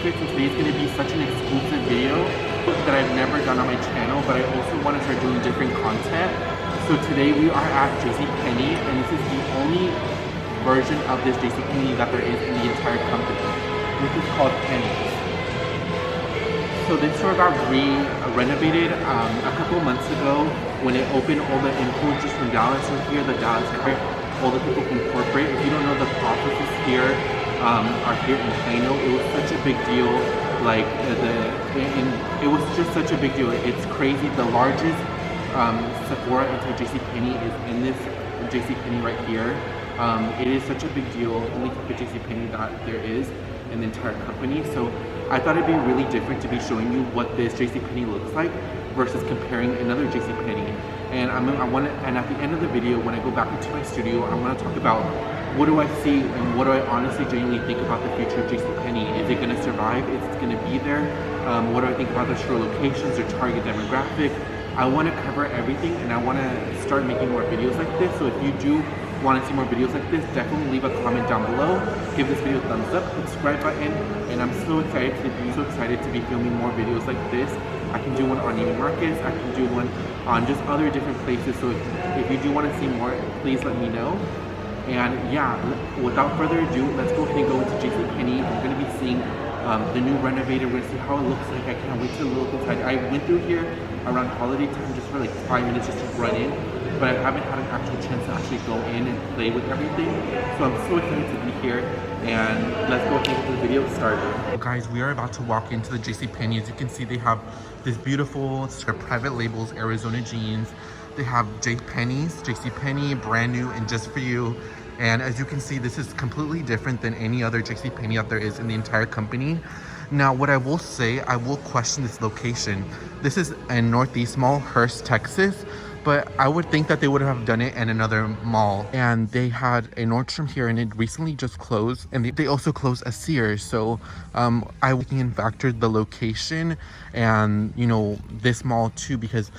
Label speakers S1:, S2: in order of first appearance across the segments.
S1: secrets, and today's going to be such an exclusive video that I've never done on my channel, but I also want to start doing different content. So today we are at Jcpenney, and this is the only version of this Jcpenney that there is in the entire company. This is called Pennies. So this store got renovated a couple months ago when it opened. All the influencers from Dallas were here, the Dallas car, all the people from corporate. If you don't know, the offices here are here in Plano. It was such a big deal. Like it was just such a big deal. It's crazy. The largest Sephora inside Jcpenney is in this Jcpenney right here. It is such a big deal. Only type of Jcpenney that there is in the entire company. So I thought it'd be really different to be showing you what this Jcpenney looks like versus comparing another Jcpenney. And and at the end of the video, when I go back into my studio, I want to talk about what do I see and what do I honestly genuinely think about the future of Jcpenney. Is it going to survive? Is it going to be there? What do I think about the store locations, their target demographic? I want to cover everything, and I want to start making more videos like this. So if you do want to see more videos like this, definitely leave a comment down below. Give this video a thumbs up, subscribe button, and I'm so excited to be filming more videos like this. I can do one on Neiman Marcus, I can do one on just other different places. So if you do want to see more, please let me know. And yeah, without further ado, let's go ahead and go into Jcpenney. We're going to be seeing the new renovated. We're going to see how it looks like. I can't wait to look inside. I went through here around holiday time just for like 5 minutes just to run in, but I haven't had an actual chance to actually go in and play with everything. So I'm so excited to be here, and let's go ahead and get the video started. Guys, we are about to walk into the Jcpenney. As you can see, they have this beautiful private labels, Arizona jeans. They have Jcpenney, brand new and just for you. And as you can see, this is completely different than any other Jcpenney that there is in the entire company. Now, what I will say, I will question this location. This is in Northeast Mall, Hurst, Texas. But I would think that they would have done it in another mall. And they had a Nordstrom here, and it recently just closed. And they also closed a Sears. So I was and factored the location and, you know, this mall too, because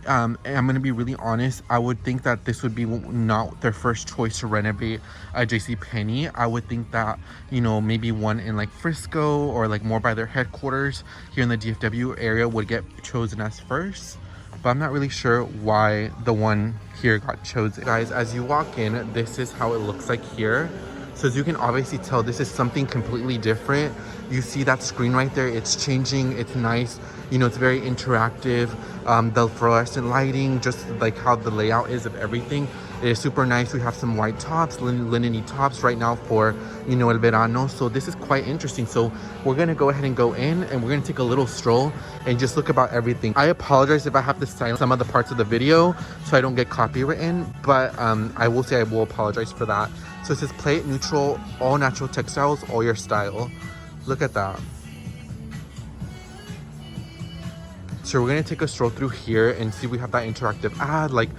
S1: I'm going to be really honest, I would think that this would be not their first choice to renovate a Jcpenney. I would think that, you know, maybe one in like Frisco or like more by their headquarters here in the DFW area would get chosen as first. But I'm not really sure why the one here got chosen. Guys, as you walk in, this is how it looks like here. So as you can obviously tell, this is something completely different. You see that screen right there, it's changing, it's nice. You know, it's very interactive. The fluorescent lighting, just like how the layout is of everything, it is super nice. We have some white tops, linen-y tops right now for, you know, el verano. So this is quite interesting. So we're gonna go ahead and go in, and we're gonna take a little stroll and just look about everything. I apologize if I have to silence some of the parts of the video so I don't get copywritten, but I will say I will apologize for that. So it says play it neutral, all natural textiles, all your style. Look at that. So we're gonna take a stroll through here and see we have that interactive ad. Like,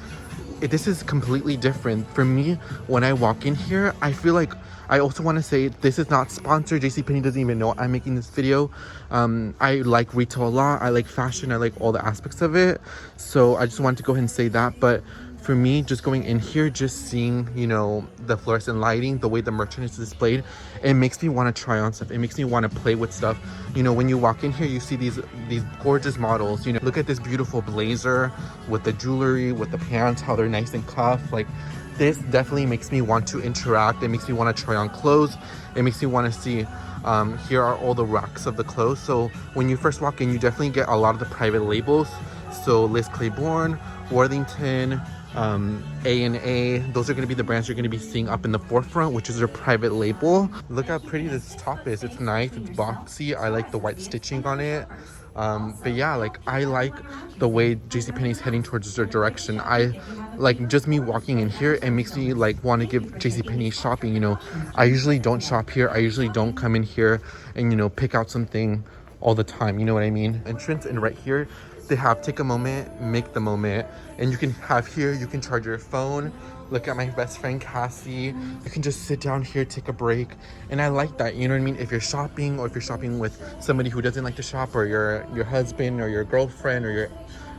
S1: this is completely different. For me, when I walk in here, I feel like, I also want to say this is not sponsored. Jcpenney doesn't even know I'm making this video. I like retail a lot. I like fashion. I like all the aspects of it. So I just wanted to go ahead and say that. But for me, just going in here, just seeing, you know, the fluorescent lighting, the way the merchandise is displayed, it makes me want to try on stuff. It makes me want to play with stuff. You know, when you walk in here, you see these gorgeous models. You know, look at this beautiful blazer with the jewelry, with the pants, how they're nice and cuffed. Like, this definitely makes me want to interact. It makes me want to try on clothes. It makes me want to see, here are all the racks of the clothes. So when you first walk in, you definitely get a lot of the private labels. So Liz Claiborne, Worthington, A&A, those are going to be the brands you're going to be seeing up in the forefront, which is their private label. Look how pretty this top is. It's nice, it's boxy. I like the white stitching on it. But yeah, like, I like the way Jcpenney's heading towards their direction. I like, just me walking in here, it makes me like want to give Jcpenney shopping. You know, I usually don't shop here. I usually don't come in here and, you know, pick out something all the time. You know what I mean? Entrance, and right here they have take a moment, make the moment. And you can have here, you can charge your phone. Look at my best friend Cassie. You can just sit down here, take a break. And I like that, you know what I mean? If you're shopping, or if you're shopping with somebody who doesn't like to shop, or your husband or your girlfriend or your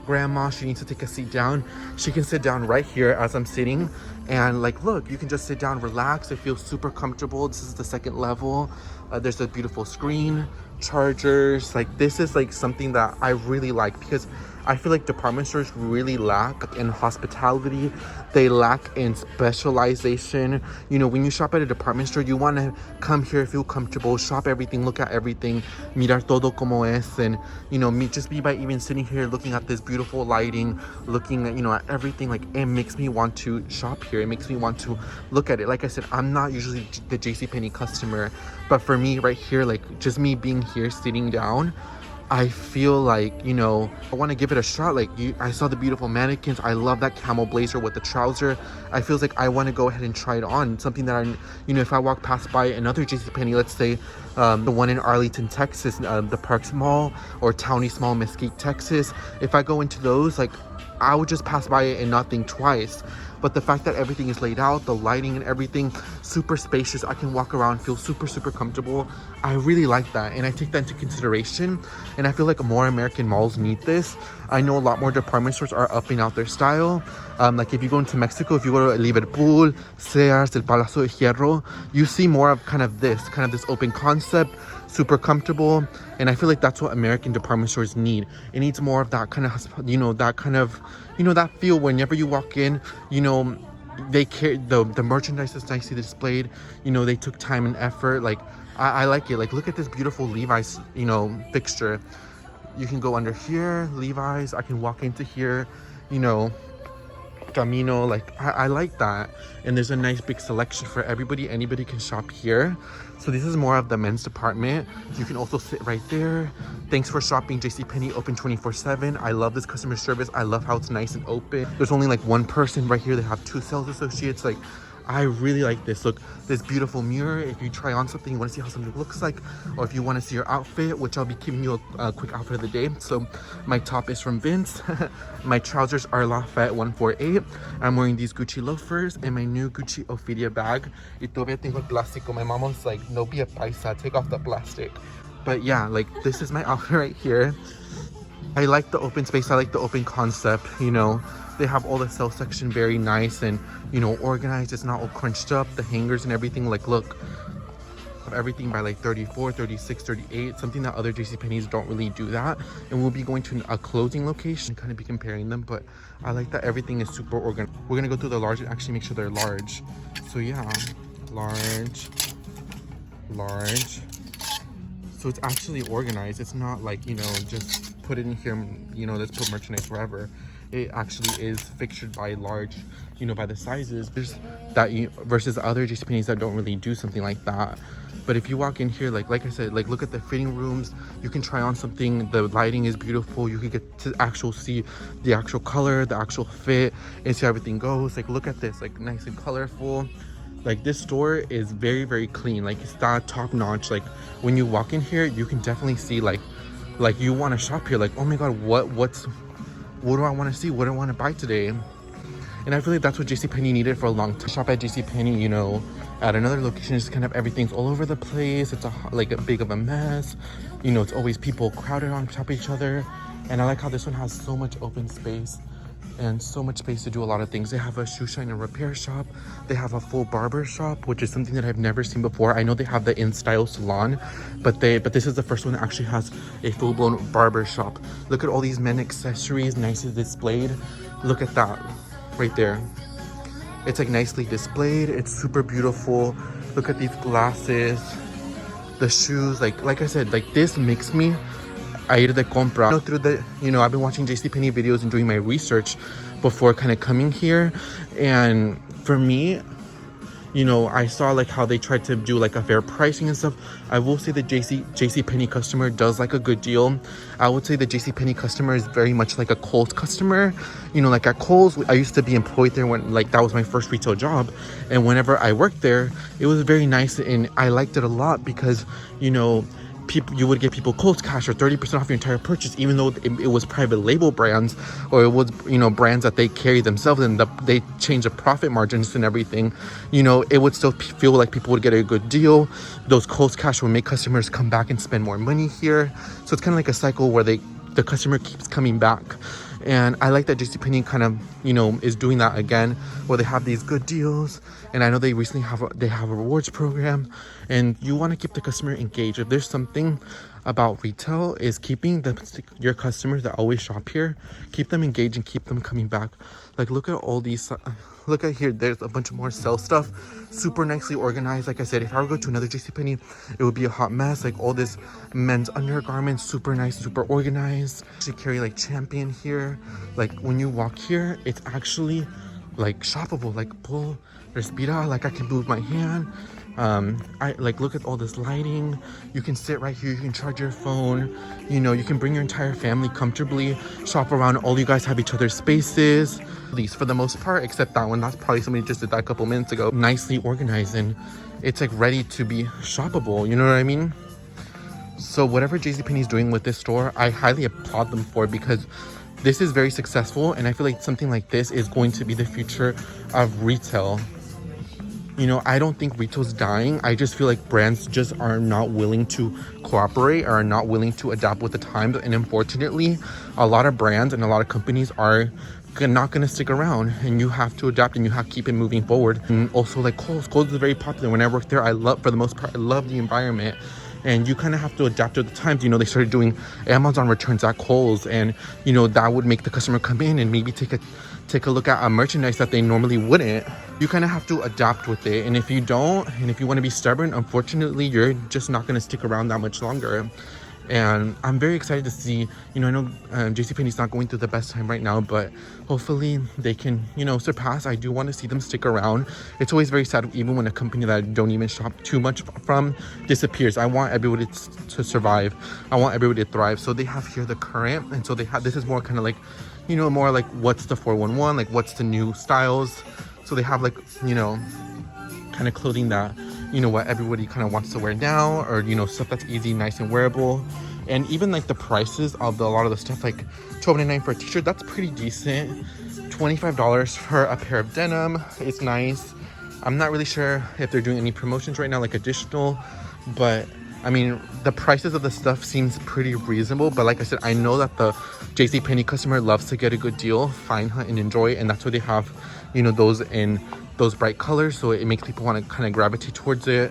S1: grandma, she needs to take a seat down, she can sit down right here as I'm sitting. And like, look, you can just sit down, relax. It feels super comfortable. This is the second level. There's a beautiful screen.
S2: chargers. Like this is like something that I really like, because I feel like department stores really lack in hospitality. They lack in specialization. You know, when you shop at a department store, you want to come here, feel comfortable, shop everything, look at everything, mirar todo como es, and you know, me just be by even sitting here looking at this beautiful lighting, looking at, you know, at everything, like it makes me want to shop here. It makes me want to look at it. Like I said, I'm not usually the Jcpenney customer, but for me right here, like just me being here sitting down, I feel like, you know, I want to give it a shot. Like I saw the beautiful mannequins. I love that camel blazer with the trouser. I feel like I want to go ahead and try it on. Something that you know, if I walk past by another Jcpenney, let's say the one in Arlington, Texas, the Parks Mall, or Town East Mall, Mesquite, Texas, if I go into those, like I would just pass by it and not think twice. But the fact that everything is laid out, the lighting and everything, super spacious, I can walk around, feel super comfortable. I really like that, and I take that into consideration. And I feel like more American malls need this. I know a lot more department stores are upping out their style. Like if you go into Mexico, if you go to Liverpool, Sears, El Palacio de Hierro, you see more of kind of this open concept, super comfortable. And I feel like that's what American department stores need. It needs more of that kind of, you know, that feel whenever you walk in. You know, they care, the merchandise is nicely displayed. You know, they took time and effort. Like I like it. Like look at this beautiful Levi's, you know, fixture. You can go under here, Levi's. I can walk into here, you know, Camino. Like I like that. And there's a nice big selection for everybody. Anybody can shop here. So this is more of the men's department. You can also sit right there. Thanks for shopping. Jcpenney open 24/7. I love this customer service. I love how it's nice and open. There's only like one person right here. They have 2 sales associates. Like I really like this. Look, this beautiful mirror. If you try on something, you want to see how something looks like, or if you want to see your outfit, which I'll be giving you a quick outfit of the day. So my top is from Vince. My trousers are Lafayette 148. I'm wearing these Gucci loafers and my new Gucci Ophelia bag. Y todavía tengo el plástico. My mom was like, no be a paisa, take off the plastic. But yeah, like this is my outfit right here. I like the open space. I like the open concept, you know. They have all the sales section very nice and, you know, organized. It's not all crunched up. The hangers and everything, like look, everything by like 34, 36, 38, something that other Jcpenneys don't really do that. And we'll be going to a clothing location, kind of be comparing them, but I like that everything is super organized. We're gonna go through the large and actually make sure they're large. So yeah, large. So it's actually organized. It's not like, you know, just put it in here, you know, let's put merchandise wherever. It actually is fixtured by large, you know, by the sizes. There's that versus other Jcpenneys that don't really do something like that. But if you walk in here, like I said, like look at the fitting rooms. You can try on something. The lighting is beautiful. You can get to see the actual color, the actual fit, and see how everything goes. Like look at this, like nice and colorful. Like this store is very clean. Like it's not top notch. Like when you walk in here, you can definitely see like you want to shop here. Like, oh my god, what do I want to see? What do I want to buy today? And I feel like that's what Jcpenney needed for a long time. Shop at Jcpenney, you know, at another location, just kind of everything's all over the place. It's like a big of a mess. You know, it's always people crowded on top of each other. And I like how this one has so much open space and so much space to do a lot of things. They have a shoe shine and repair shop. They have a full barber shop, which is something that I've never seen before. I know they have the in-style salon, but this is the first one that actually has a full-blown barber shop. Look at all these men accessories, nicely displayed. Look at that right there. It's like nicely displayed. It's super beautiful. Look at these glasses, the shoes. Like I said, like this makes me ir de compra. You know, through the, you know, I've been watching Jcpenney videos and doing my research before kind of coming here, and for me, you know, I saw like how they tried to do like a fair pricing and stuff. I will say the Jcpenney customer does like a good deal. I would say the Jcpenney customer is very much like a Kohl's customer. You know, like at Kohl's, I used to be employed there when like that was my first retail job, and whenever I worked there, it was very nice and I liked it a lot because, you know, you would get people Kohl's cash or 30% off your entire purchase, even though it was private label brands, or it was, you know, brands that they carry themselves and they change the profit margins and everything. You know, it would still feel like people would get a good deal. Those Kohl's cash would make customers come back and spend more money here. So it's kind of like a cycle where the customer keeps coming back. And I like that Jcpenney kind of, you know, is doing that again, where they have these good deals. And I know they recently have a rewards program, and you want to keep the customer engaged. If there's something, about retail is keeping your customers that always shop here, keep them engaged and keep them coming back. Like, look at all these, look at here, there's a bunch of more sale stuff, super nicely organized. Like I said, if I were to go to another Jcpenney, it would be a hot mess. Like, all this men's undergarments, super nice, super organized. They carry like Champion here. Like, when you walk here, it's actually like shoppable. Like, pull, respira, like I can move my hand. I like, look at all this lighting. You can sit right here, you can charge your phone, you know, you can bring your entire family comfortably, shop around. All you guys have each other's spaces, at least for the most part, except that one. That's probably somebody just did that a couple minutes ago. Nicely organized, and it's like ready to be shoppable, you know what I mean? So whatever Jcpenney is doing with this store, I highly applaud them for, because this is very successful, and I feel like something like this is going to be the future of retail. You know, I don't think retail's dying. I just feel like brands just are not willing to cooperate, or are not willing to adapt with the times. And unfortunately, a lot of brands and a lot of companies are not going to stick around, and you have to adapt and you have to keep it moving forward. And also, like, Kohl's is very popular. When I worked there, for the most part, I love the environment. And you kind of have to adapt to the times. You know, they started doing Amazon returns at Kohl's, and you know, that would make the customer come in and maybe take a look at a merchandise that they normally wouldn't. You kind of have to adapt with it, and if you don't, and if you want to be stubborn, unfortunately, you're just not going to stick around that much longer. And I'm very excited to see, you know, I know Jcpenney's not going through the best time right now, but hopefully they can, you know, surpass. I do want to see them stick around. It's always very sad, even when a company that I don't even shop too much from disappears. I want everybody to survive. I want everybody to thrive. So they have here the current, and so they have, this is more kind of like, you know, more like what's the 411, like what's the new styles. So they have, like, you know, kind of clothing that, you know, what everybody kind of wants to wear now, or, you know, stuff that's easy, nice, and wearable. And even like the prices of a lot of the stuff, like $12.99 for a t-shirt, that's pretty decent. $25 for a pair of denim, it's nice. I'm not really sure if they're doing any promotions right now, like additional, but I mean, the prices of the stuff seems pretty reasonable. But like I said, I know that the Jcpenney customer loves to get a good deal, find, hunt, and enjoy, and that's why they have, you know, those in those bright colors, so it makes people want to kind of gravitate towards it.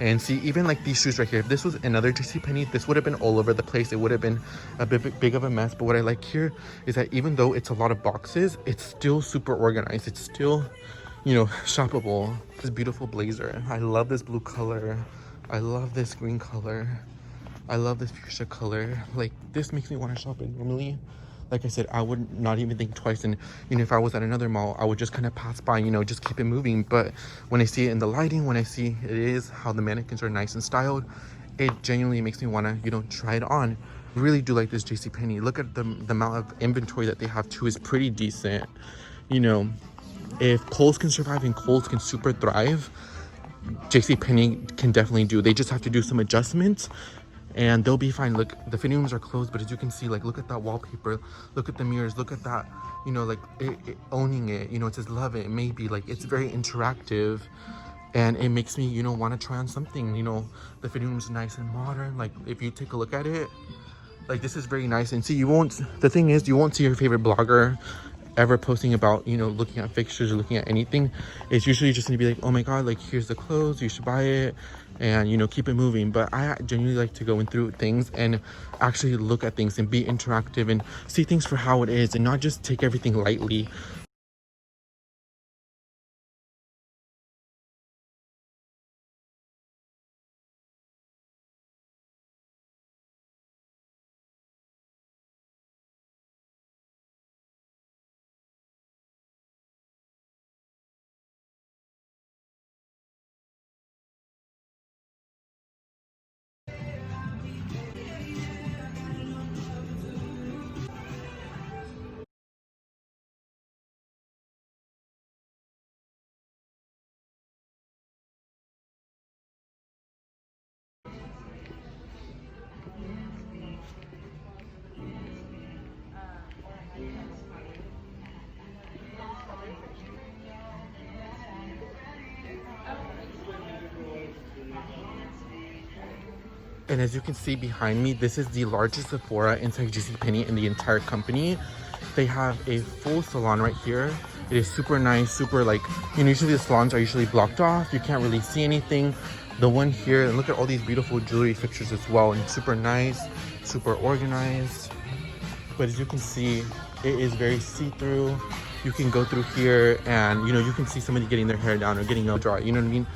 S2: And see, even like these shoes right here, if this was another Jcpenney, this would have been all over the place. It would have been a big of a mess. But what I like here is that even though it's a lot of boxes, it's still super organized. It's still, you know, shoppable. This beautiful blazer, I love this blue color. I love this green color. I love this fuchsia color. Like, this makes me want to shop it. Normally, like I said, I would not even think twice. And, you know, if I was at another mall, I would just kind of pass by, you know, just keep it moving. But when I see it in the lighting, when I see it is how the mannequins are nice and styled, it genuinely makes me want to, you know, try it on. Really do like this Jcpenney. Look at the amount of inventory that they have too, is pretty decent. You know, if Kohl's can survive and Kohl's can super thrive, Jcpenney can definitely do. They just have to do some adjustments and they'll be fine. Look, the fitting rooms are closed, but as you can see, like, look at that wallpaper, look at the mirrors, look at that, you know, like it owning it, you know, it says love it, maybe, like, it's very interactive, and it makes me, you know, want to try on something. You know, the fitting room is nice and modern. Like, if you take a look at it, like, this is very nice. And see, the thing is, you won't see your favorite blogger ever posting about, you know, looking at fixtures or looking at anything. It's usually just gonna be like, oh my god, like, here's the clothes, you should buy it, and, you know, keep it moving. But I genuinely like to go in through things and actually look at things and be interactive and see things for how it is, and not just take everything lightly. And as you can see behind me, this is the largest Sephora inside Jcpenney in the entire company. They have a full salon right here. It is super nice, super like, you know, usually the salons are usually blocked off. You can't really see anything. The one here, and look at all these beautiful jewelry fixtures as well, and super nice, super organized. But as you can see, it is very see-through. You can go through here and, you know, you can see somebody getting their hair down or getting a dry, you know what I mean?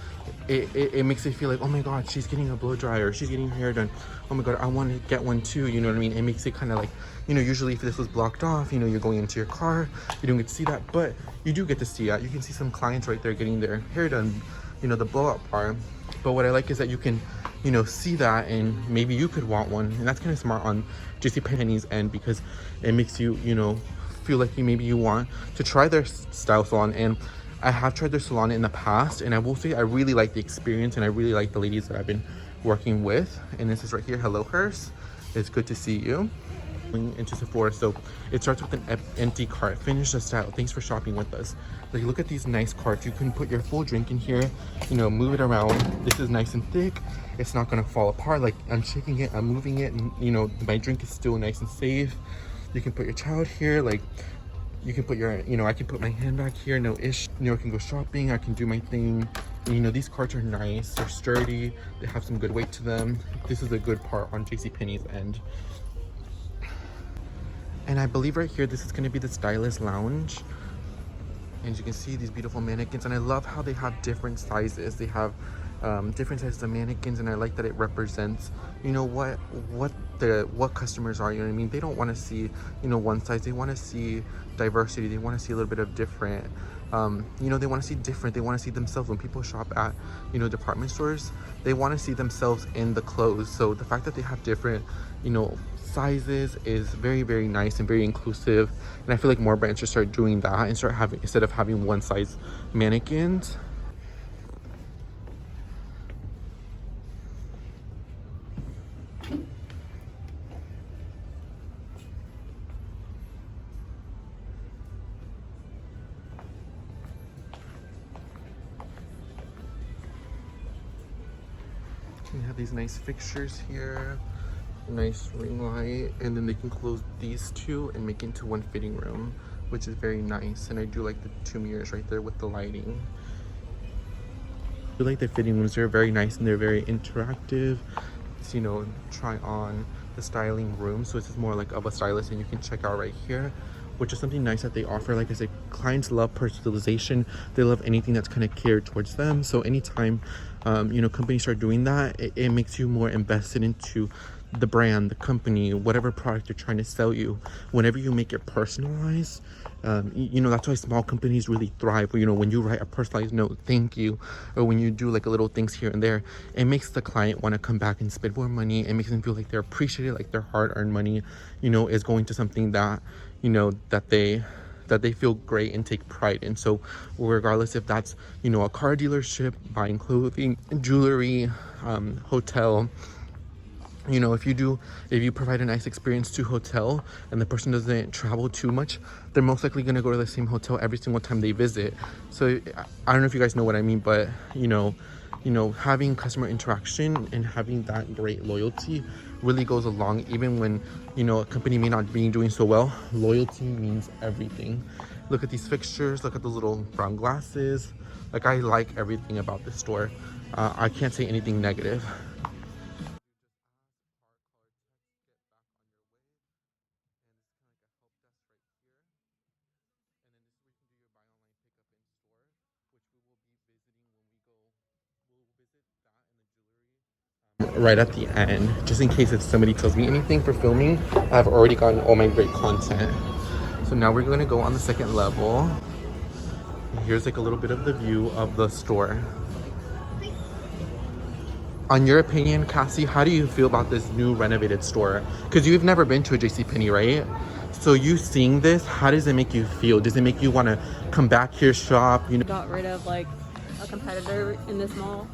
S2: It makes it feel like, oh my god, she's getting a blow dryer, she's getting her hair done, oh my god, I want to get one too, you know what I mean? It makes it kind of like, you know, usually if this was blocked off, you know, you're going into your car, you don't get to see that, but you do get to see that. You can see some clients right there getting their hair done, you know, the blowout part. But what I like is that you can, you know, see that, and maybe you could want one, and that's kind of smart on Jcpenney's end, because it makes you, you know, feel like maybe you want to try their style salon. And I have tried their salon in the past, and I will say I really like the experience, and I really like the ladies that I've been working with. And this is right here, hello Hers, it's good to see you. Into Sephora, so it starts with an empty cart. Finish the style, thanks for shopping with us. Like, look at these nice carts. You can put your full drink in here, you know, move it around. This is nice and thick, it's not gonna fall apart. Like, I'm shaking it, I'm moving it, and you know, my drink is still nice and safe. You can put your child here, like you can put your, you know, I can put my handbag here, no ish. You know, I can go shopping, I can do my thing. And, you know, these carts are nice, they're sturdy, they have some good weight to them. This is a good part on Jcpenney's end. And I believe right here, this is gonna be the Stylist Lounge. And you can see these beautiful mannequins, and I love how they have different sizes. They have different sizes of mannequins, and I like that it represents, you know, what customers are, you know what I mean? They don't want to see, you know, one size. They want to see diversity. They want to see a little bit of different, you know, they want to see different. They want to see themselves. When people shop at, you know, department stores, they want to see themselves in the clothes. So the fact that they have different, you know, sizes is very, very nice and very inclusive. And I feel like more brands should start doing that and start having, instead of having one size mannequins. You have these nice fixtures here, nice ring light, and then they can close these two and make it into one fitting room, which is very nice. And I do like the two mirrors right there with the lighting. I like the fitting rooms. They're very nice and they're very interactive. It's, you know, try on the styling room, so this is more like of a stylist, and you can check out right here, which is something nice that they offer. Like I said, clients love personalization. They love anything that's kind of catered towards them. So anytime you know, companies start doing that, it makes you more invested into the brand, the company, whatever product they're trying to sell you. Whenever you make it personalized, you know, that's why small companies really thrive. You know, when you write a personalized note, thank you, or when you do like a little things here and there, it makes the client want to come back and spend more money. It makes them feel like they're appreciated, like their hard-earned money, you know, is going to something that, you know, that they feel great and take pride in. So regardless if that's, you know, a car dealership, buying clothing, jewelry, hotel, you know, if you provide a nice experience to hotel and the person doesn't travel too much, they're most likely going to go to the same hotel every single time they visit. So I don't know if you guys know what I mean, but you know, having customer interaction and having that great loyalty really goes along. Even when, you know, a company may not be doing so well, loyalty means everything. Look at these fixtures, look at those little brown glasses. Like, I like everything about this store. I can't say anything negative. Right at the end, just in case if somebody tells me anything for filming, I've already gotten all my great content. So now we're going to go on the second level. Here's like a little bit of the view of the store. On your opinion, Cassie, how do you feel about this new renovated store? Because you've never been to a Jcpenney, right? So you seeing this, how does it make you feel? Does it make you want to come back here, shop? You know,
S3: got rid of like a competitor in this mall.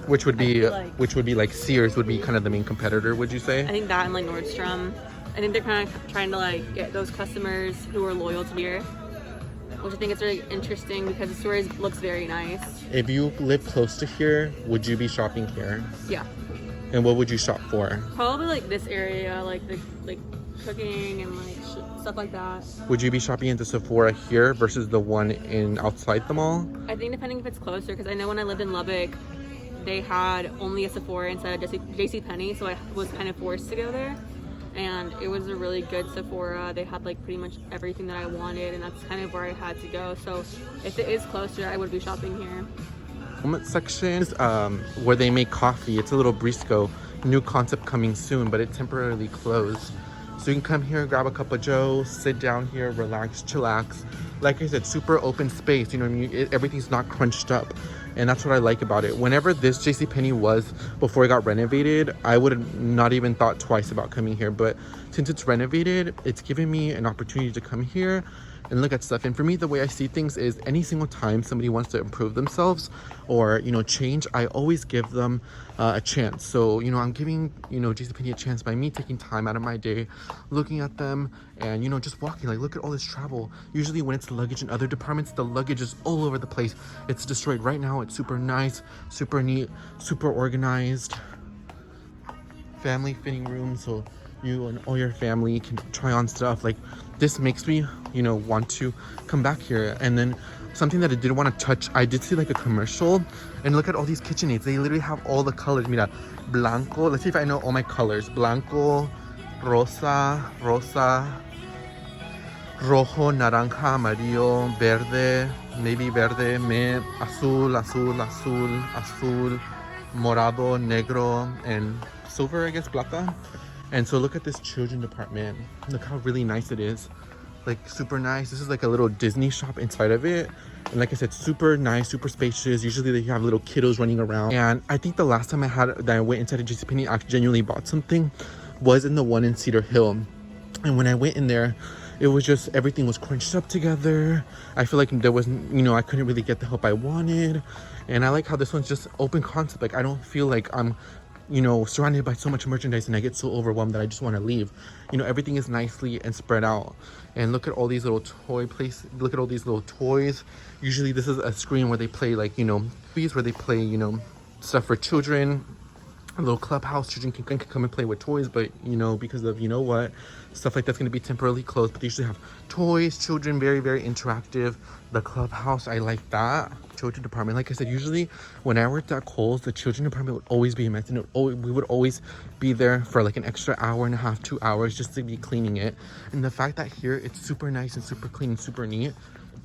S2: which would be like Sears would be kind of the main competitor, would you say?
S3: I think that and like Nordstrom. I think they're kind of trying to like get those customers who are loyal to here, which I think is really interesting because the store looks very nice.
S2: If you live close to here, would you be shopping here?
S3: Yeah.
S2: And what would you shop for?
S3: Probably like this area, like the cooking and like stuff like that.
S2: Would you be shopping at the Sephora here versus the one in outside the mall?
S3: I think depending if it's closer, because I know when I lived in Lubbock, they had only a Sephora instead of Jcpenney, so I was kind of forced to go there. And it was a really good Sephora. They had like pretty much everything that I wanted, and that's kind of where I had to go. So if it is closer, I would be shopping here.
S2: Section is where they make coffee. It's a little brisco, new concept coming soon, but it temporarily closed. So you can come here, grab a cup of joe, sit down here, relax, chillax. Like I said, super open space. You know what I mean? Everything's not crunched up. And that's what I like about it. Whenever this Jcpenney was before it got renovated, I would have not even thought twice about coming here. But since it's renovated, it's given me an opportunity to come here and look at stuff. And for me, the way I see things is any single time somebody wants to improve themselves or, you know, change, I always give them a chance. So, you know, I'm giving, you know, Jcpenney a chance by me taking time out of my day, looking at them and, you know, just walking. Like, look at all this travel. Usually when it's luggage in other departments, the luggage is all over the place. It's destroyed. Right now, it's super nice, super neat, super organized. Family fitting room, so you and all your family can try on stuff. Like, this makes me, you know, want to come back here. And then something that I did want to touch, I did see like a commercial, and look at all these KitchenAids. They literally have all the colors. Mira, blanco. Let's see if I know all my colors. Blanco, rosa, rojo, naranja, amarillo, verde, navy verde, azul, morado, negro, and silver, I guess, plata. And so look at this children department. Look how really nice it is. Like, super nice. This is like a little Disney shop inside of it. And like I said, super nice, super spacious. Usually they have little kiddos running around. And I think the last time I went inside of Jcpenney, I genuinely bought something, was in the one in Cedar Hill. And when I went in there, it was just, everything was crunched up together. I feel like there wasn't, you know, I couldn't really get the help I wanted. And I like how this one's just open concept. Like, I don't feel like I'm, you know, surrounded by so much merchandise and I get so overwhelmed that I just want to leave. You know, everything is nicely and spread out. And look at all these little toy places. Look at all these little toys. Usually this is a screen where they play, like, you know, movies where they play, you know, stuff for children. A little clubhouse. Children can come and play with toys, but, you know, because of, you know what, stuff like that's going to be temporarily closed. But they usually have toys, children, very, very interactive. The clubhouse, I like that. Children department, like I said, usually when I worked at Kohl's, the children department would always be immense, and we would always be there for like an extra hour and a half, 2 hours just to be cleaning it. And the fact that here it's super nice and super clean and super neat,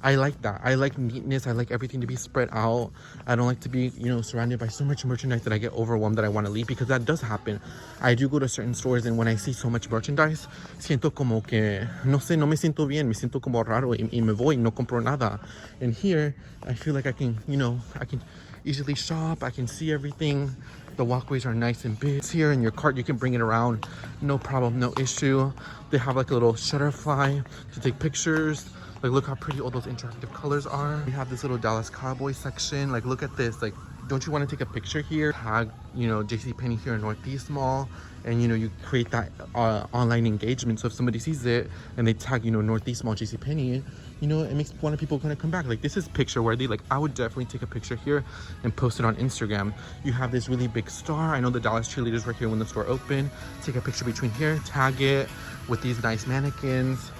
S2: I like that. I like neatness. I like everything to be spread out. I don't like to be, you know, surrounded by so much merchandise that I get overwhelmed that I want to leave, because that does happen. I do go to certain stores, and when I see so much merchandise, siento como que, no sé, no me siento bien. Me siento como raro y me voy, no compro nada. And here, I feel like I can, you know, I can easily shop. I can see everything. The walkways are nice and big. It's here in your cart, you can bring it around. No problem, no issue. They have like a little shutterfly to take pictures. Like, look how pretty all those interactive colors are. We have this little Dallas Cowboy section. Like, look at this. Like, don't you want to take a picture here? Tag, you know, Jcpenney here in Northeast Mall. And, you know, you create that online engagement. So if somebody sees it and they tag, you know, Northeast Mall Jcpenney, you know, it makes one of people kind of come back. Like, this is picture worthy. Like, I would definitely take a picture here and post it on Instagram. You have this really big star. I know the Dallas cheerleaders were here when the store opened. Take a picture between here, tag it with these nice mannequins.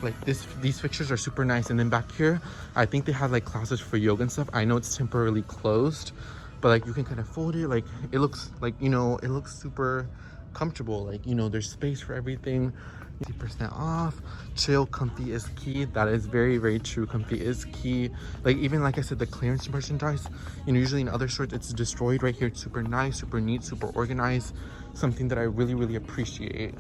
S2: Like, these pictures are super nice. And then back here, I think they have like classes for yoga and stuff. I know it's temporarily closed, but like, you can kind of fold it. Like, it looks like, you know, it looks super comfortable. Like, you know, there's space for everything. 50% off. Chill, comfy is key. That is very, very true. Comfy is key. Like, even like I said, the clearance merchandise, you know, usually in other stores it's destroyed. Right here it's super nice, super neat, super organized. Something that I really, really appreciate.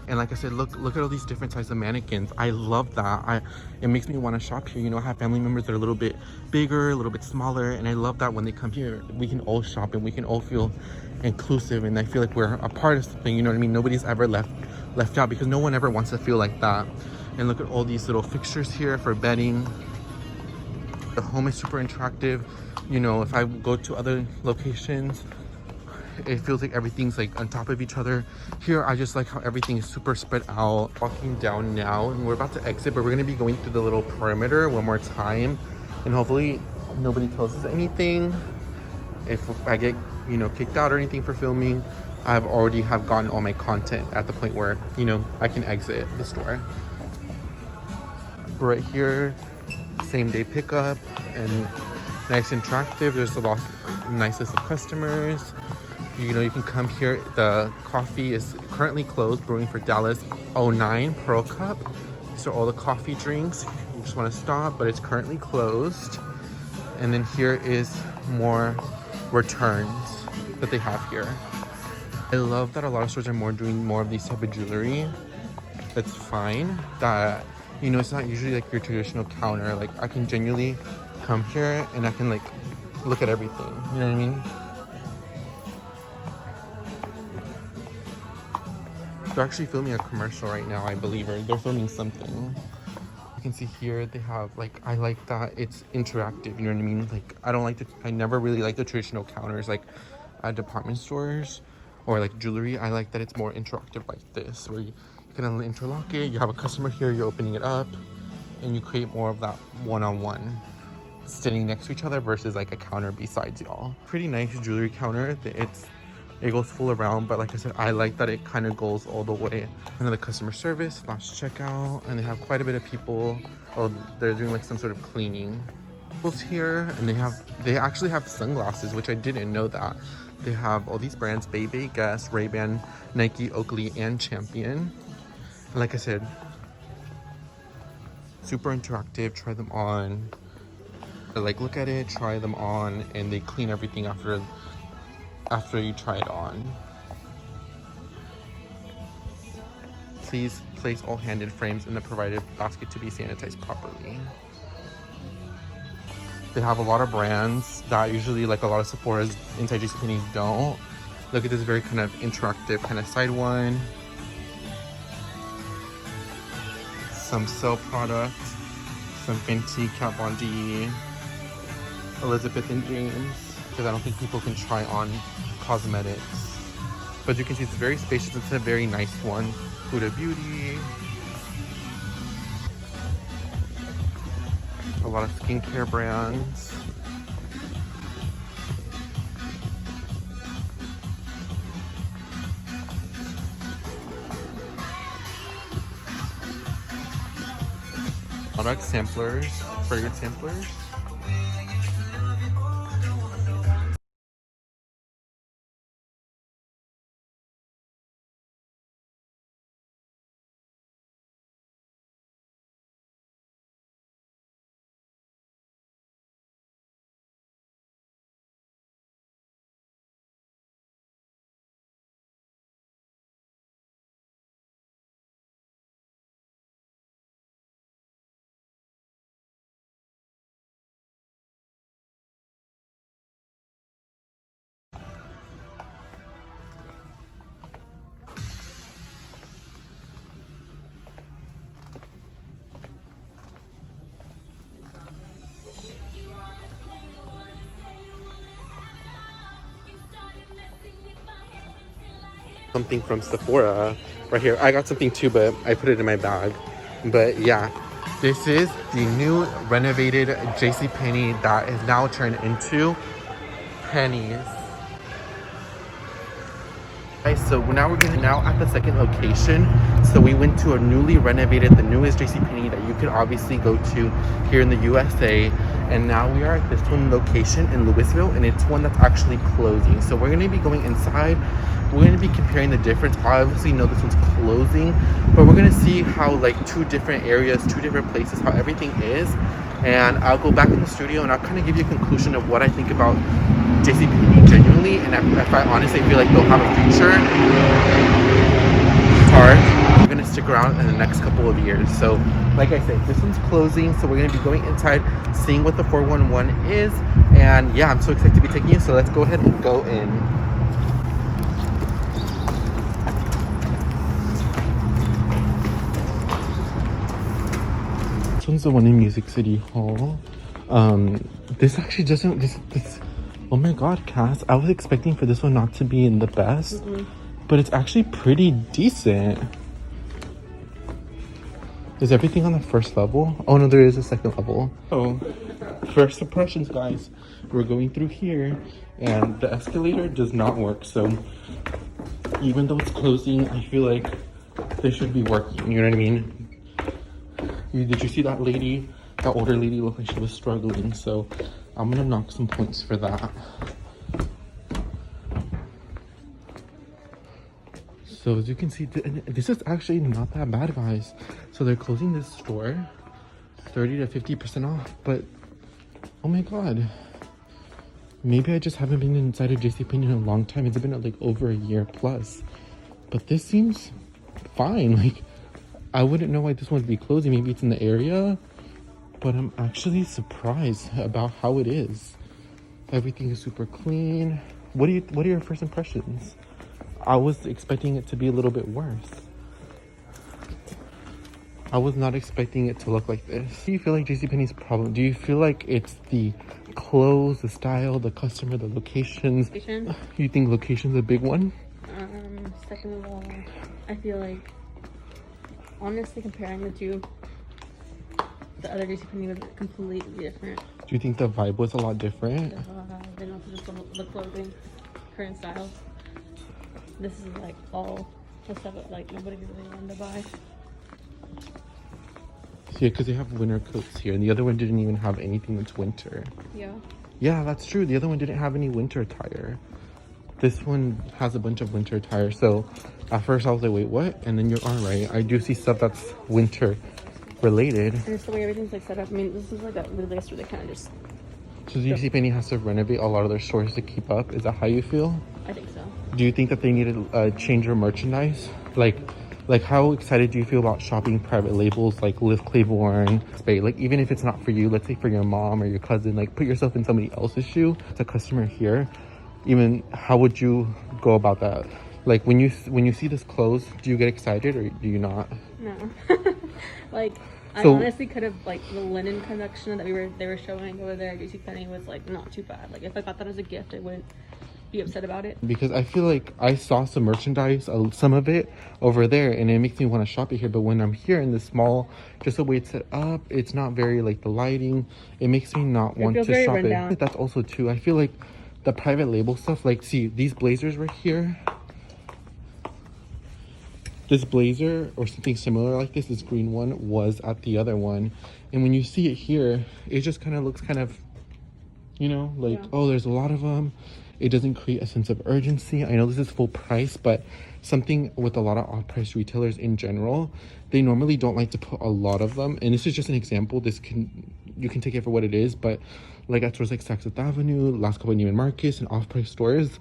S2: And like I said, look at all these different types of mannequins. I love that. It makes me want to shop here. You know, I have family members that are a little bit bigger, a little bit smaller, and I love that when they come here, we can all shop and we can all feel inclusive, and I feel like we're a part of something. You know what I mean? Nobody's ever left out, because no one ever wants to feel like that. And look at all these little fixtures here for bedding. The home is super interactive. You know, if I go to other locations, it feels like everything's like on top of each other. Here, I just like how everything is super spread out. Walking down now, and we're about to exit, but we're gonna be going through the little perimeter one more time, and hopefully nobody tells us anything. If I get you know, kicked out or anything for filming. I've already have gotten all my content at the point where, you know, I can exit the store. Right here, same day pickup and nice interactive. There's a lot nice list of customers. You know, you can come here. The coffee is currently closed, brewing for Dallas 09 Pearl Cup. These are all the coffee drinks. You just want to stop, but it's currently closed. And then here is more returns that they have here. I love that a lot of stores are doing more of these type of jewelry. That's fine. That, you know, it's not usually like your traditional counter. Like, I can genuinely come here and I can like look at everything. You know what I mean? They're actually filming a commercial right now, I believe, or they're filming something. You can see here they have like, I like that it's interactive, you know what I mean? Like, I never really like the traditional counters like at department stores or like jewelry. I like that it's more interactive like this, where you can interlock it, you have a customer here, you're opening it up, and you create more of that one-on-one sitting next to each other versus like a counter besides y'all. Pretty nice jewelry counter. It goes full around, but like I said, I like that it kind of goes all the way into the customer service / checkout, and they have quite a bit of people. Oh, they're doing like some sort of cleaning. People's here, and they actually have sunglasses, which I didn't know that. They have all these brands: Bebe, Guess, Ray-Ban, Nike, Oakley, and Champion. And like I said, super interactive. Try them on. Like, look at it, try them on, and they clean everything after you try it on. Please place all handed frames in the provided basket to be sanitized properly. They have a lot of brands that usually like a lot of Sephora's inside Jcpenney don't. Look at this very kind of interactive kind of side one. Some sale products, some Fenty, Kat Von D, Elizabeth and James, because I don't think people can try on cosmetics. But you can see it's very spacious. It's a very nice one. Huda Beauty. A lot of skincare brands. Product samplers, fragrance samplers. Something from Sephora right here. I got something too, but I put it in my bag. But yeah, this is the new renovated Jcpenney that is now turned into Pennies. Guys, so now we're now at the second location. So we went to a newly renovated, the newest Jcpenney that you could obviously go to here in the USA. And now we are at this one location in Louisville, and it's one that's actually closing. So we're going to be going inside. We're going to be comparing the difference. I obviously know this one's closing, but we're going to see how like two different areas, two different places, how everything is. And I'll go back in the studio and I'll kind of give you a conclusion of what I think about Jcpenney genuinely, and if I honestly feel like they'll have a future. It's hard. We're going to stick around in the next couple of years. So like I said, this one's closing, so we're going to be going inside, seeing what the 411 is. And yeah, I'm so excited to be taking you, so let's go ahead and go in. This one's the one in Music City Hall. This actually doesn't, this oh my god, Cass, I was expecting for this one not to be in the best, but it's actually pretty decent. Is everything on the first level? Oh no, there is a second level. Oh, first impressions, guys. We're going through here and the escalator does not work. So even though it's closing, I feel like they should be working. You know what I mean? Did you see that lady? That older lady looked like she was struggling. So I'm gonna knock some points for that. So as you can see, this is actually not that bad, guys. So they're closing this store 30 to 50% off, but oh my god, maybe I just haven't been inside of Jcpenney in a long time. It's been like over a year plus, but this seems fine. Like, I wouldn't know why this one would be closing. Maybe it's in the area, but I'm actually surprised about how it is. Everything is super clean. What are your first impressions? I was expecting it to be a little bit worse. I was not expecting it to look like this. Do you feel like Jcpenney's problem? Do you feel like it's the clothes, the style, the customer, the locations?
S3: Location?
S2: You think location's a big one?
S3: Second of all, I feel like, honestly, comparing the two, the other Jcpenney was completely different.
S2: Do you think the vibe was a lot different?
S3: Then also just the clothing, current styles. This is like all the stuff that like nobody really wanted to buy.
S2: Yeah, because they have winter coats here, and the other one didn't even have anything that's winter.
S3: Yeah.
S2: Yeah, that's true. The other one didn't have any winter attire. This one has a bunch of winter attire. So at first I was like, wait, what? And then you're all right. I do see stuff that's winter related.
S3: And it's the way everything's like set up. I mean, this is like a really store that kind of just.
S2: So Jcpenney has to renovate a lot of their stores to keep up. Is that how you feel?
S3: I think so.
S2: Do you think that they need to change their merchandise? Like how excited do you feel about shopping private labels like Live Claiborne, Spade? Like, even if it's not for you, let's say for your mom or your cousin, like put yourself in somebody else's shoe. It's a customer here. Even how would you go about that? Like when you see this clothes, do you get excited or do you not?
S3: No. Like, I
S2: So-
S3: honestly could have, like, the linen collection that they were showing over there at Jcpenney was like not too bad. Like, if I got that as a gift, I wouldn't be upset about it.
S2: Because I feel like I saw some merchandise, some of it over there, and it makes me want to shop it here. But when I'm here in this mall, just the way it's set up, it's not very, like, the lighting, it makes me not want to
S3: feels very
S2: shop
S3: run down.
S2: it. That's also too, I feel like the private label stuff, like, see, these blazers right here, this blazer or something similar like this green one was at the other one, and when you see it here, it just kind of looks kind of, you know, like,
S3: Yeah.
S2: oh, there's a lot of them. It doesn't create a sense of urgency. I know this is full price, but something with a lot of off-price retailers in general, they normally don't like to put a lot of them. And this is just an example. You can take it for what it is, but like at stores like Saks Fifth Avenue, last couple of Neiman Marcus, and off-price stores,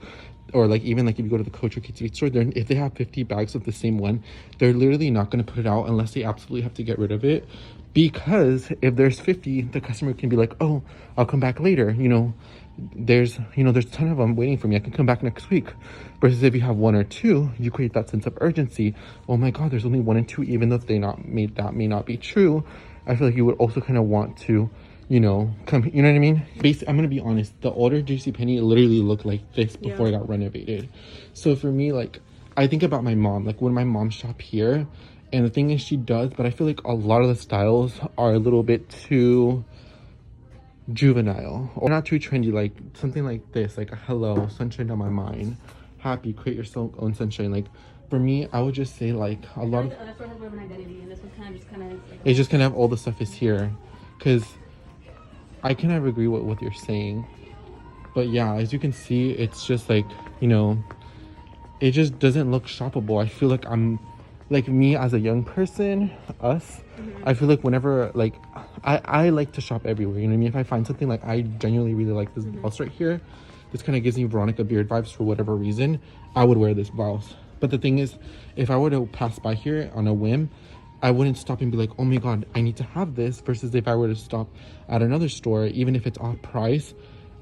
S2: or like even like if you go to the Coach or Kate Spade store, if they have 50 bags of the same one, they're literally not going to put it out unless they absolutely have to get rid of it. Because if there's 50, the customer can be like, oh, I'll come back later. There's a ton of them waiting for me. I can come back next week. Versus if you have one or two, you create that sense of urgency. Oh my God, there's only one and two, even though that may not be true. I feel like you would also kind of want to, come, you know what I mean? Basically, I'm going to be honest. The older Jcpenney literally looked like this before it got renovated. So for me, like, I think about my mom, like when my mom shop here, and the thing is she does, but I feel like a lot of the styles are a little bit too juvenile or not too trendy, like something like this, like hello, sunshine on my mind, happy, create your own sunshine. Like for me, I would just say like a lot of
S3: the other store has more of an identity, and this one kind of like,
S2: it's just kind of all the stuff is here. Because I kind of agree with what you're saying, but yeah, as you can see, it's just like, it just doesn't look shoppable. I feel like I'm like, me as a young person, I feel like whenever, like, I like to shop everywhere, you know what I mean? If I find something, like, I genuinely really like this blouse right here, this kind of gives me Veronica Beard vibes for whatever reason, I would wear this blouse. But the thing is, if I were to pass by here on a whim, I wouldn't stop and be like, oh my God, I need to have this, versus if I were to stop at another store, even if it's off price,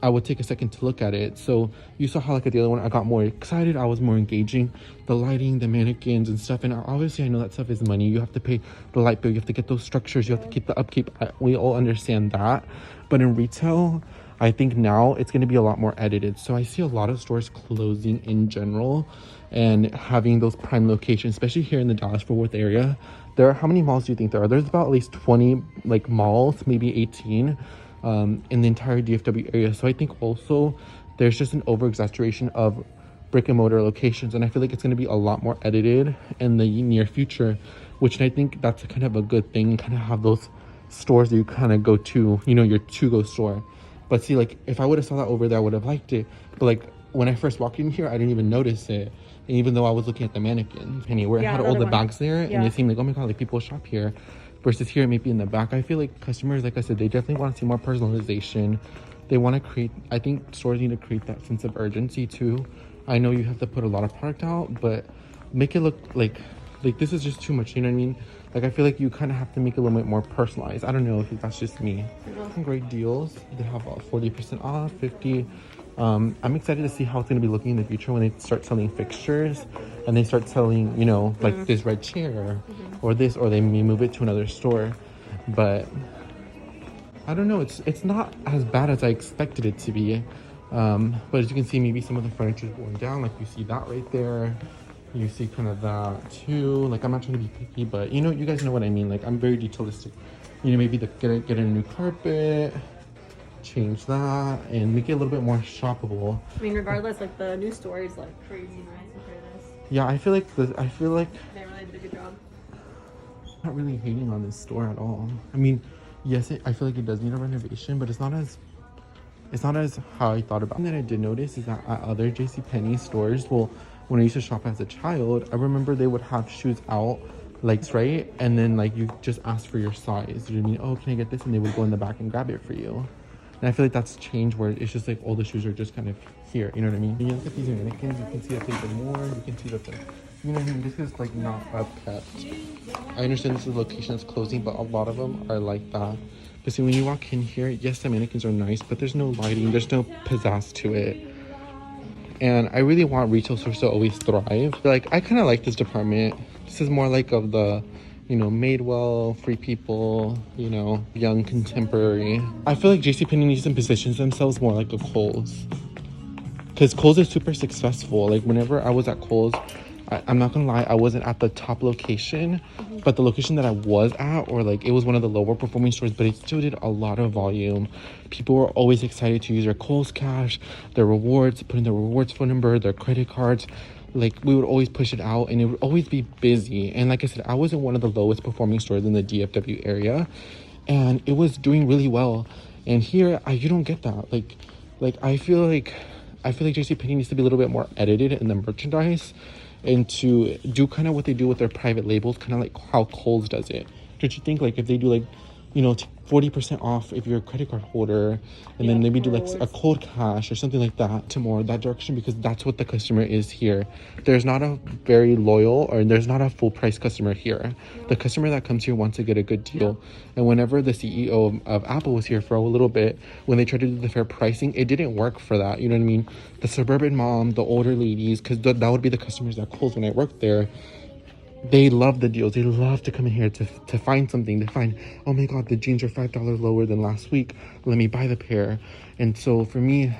S2: I would take a second to look at it. So you saw how like at the other one, I got more excited. I was more engaging. The lighting, the mannequins and stuff. And obviously I know that stuff is money. You have to pay the light bill. You have to get those structures. You have to keep the upkeep. We all understand that. But in retail, I think now it's going to be a lot more edited. So I see a lot of stores closing in general and having those prime locations, especially here in the Dallas-Fort Worth area. How many malls do you think there are? There's about at least 20 like malls, maybe 18. in the entire DFW area. So I think also there's just an over exaggeration of brick and mortar locations, and I feel like it's going to be a lot more edited in the near future, which I think that's kind of a good thing, kind of have those stores that you kind of go to, you know, your to-go store. But see, like, if I would have saw that over there, I would have liked it. But like, when I first walked in here, I didn't even notice it. And even though I was looking at the mannequins, Penny, where it had all the bags there, and it seemed like, oh my god, like people shop here. Versus here, maybe in the back, I feel like customers, like I said, they definitely want to see more personalization. They want to create, I think stores need to create that sense of urgency too. I know you have to put a lot of product out, but make it look like this is just too much, you know what I mean? Like, I feel like you kind of have to make it a little bit more personalized. I don't know if that's just me. Some great deals. They have 40% off, 50. I'm excited to see how it's going to be looking in the future when they start selling fixtures and they start selling, you know, like this red chair or this, or they may move it to another store. But I don't know, it's not as bad as I expected it to be. But as you can see, maybe some of the furniture is going down. Like, you see that right there. You see kind of that too. Like, I'm not trying to be picky, but you know, you guys know what I mean. Like, I'm very detailistic. You know, maybe get a new carpet, change that, and make it a little bit more shoppable.
S3: I mean, regardless, like the new store is like crazy nice compared to this.
S2: Yeah, I feel like
S3: they really did a good job.
S2: I'm not really hating on this store at all. I mean, yes, I feel like it does need a renovation, but it's not as how I thought about it. One that I did notice is that at other Jcpenney stores, well, when I used to shop as a child, I remember they would have shoes out, like, right? And then, like, you just ask for your size. You know what I mean? Oh, can I get this? And they would go in the back and grab it for you. And I feel like that's changed, where it's just like all the shoes are just kind of here. You know what I mean? When you look at these mannequins, you can see that they've been worn. You can see that you know what I mean? This is, like, not upkept. I understand this is a location that's closing, but a lot of them are like that. But see, when you walk in here, yes, the mannequins are nice, but there's no lighting, there's no pizzazz to it. And I really want retail stores to always thrive. Like, I kind of like this department. This is more like of the, you know, Madewell, Free People, you know, young contemporary. I feel like JCPenney needs to position themselves more like a Kohl's. Because Kohl's is super successful. Like, whenever I was at Kohl's, I'm not gonna lie, I wasn't at the top location, but the location that I was at, or like, it was one of the lower performing stores, but it still did a lot of volume. People were always excited to use their Kohl's cash, their rewards, put in their rewards phone number, their credit cards. Like, we would always push it out, and it would always be busy. And like I said, I was in one of the lowest performing stores in the DFW area, and it was doing really well. And here, you don't get that. Like I feel like JCPenney needs to be a little bit more edited in the merchandise, and to do kind of what they do with their private labels, kind of like how Kohl's does it. Don't you think, like, if they do, like, you know, 40% off if you're a credit card holder, and then maybe do like a cold cash or something like that, to more that direction, because that's what the customer is here. There's not a very loyal, or there's not a full price customer here. The customer that comes here wants to get a good deal. And whenever the CEO of Apple was here for a little bit, when they tried to do the fair pricing, it didn't work for that. You know what I mean? The suburban mom, the older ladies, because that would be the customers that Kohl's when I worked there. They love the deals. They love to come in here to find something, to find, oh my god, the jeans are $5 lower than last week, let me buy the pair. And so for me,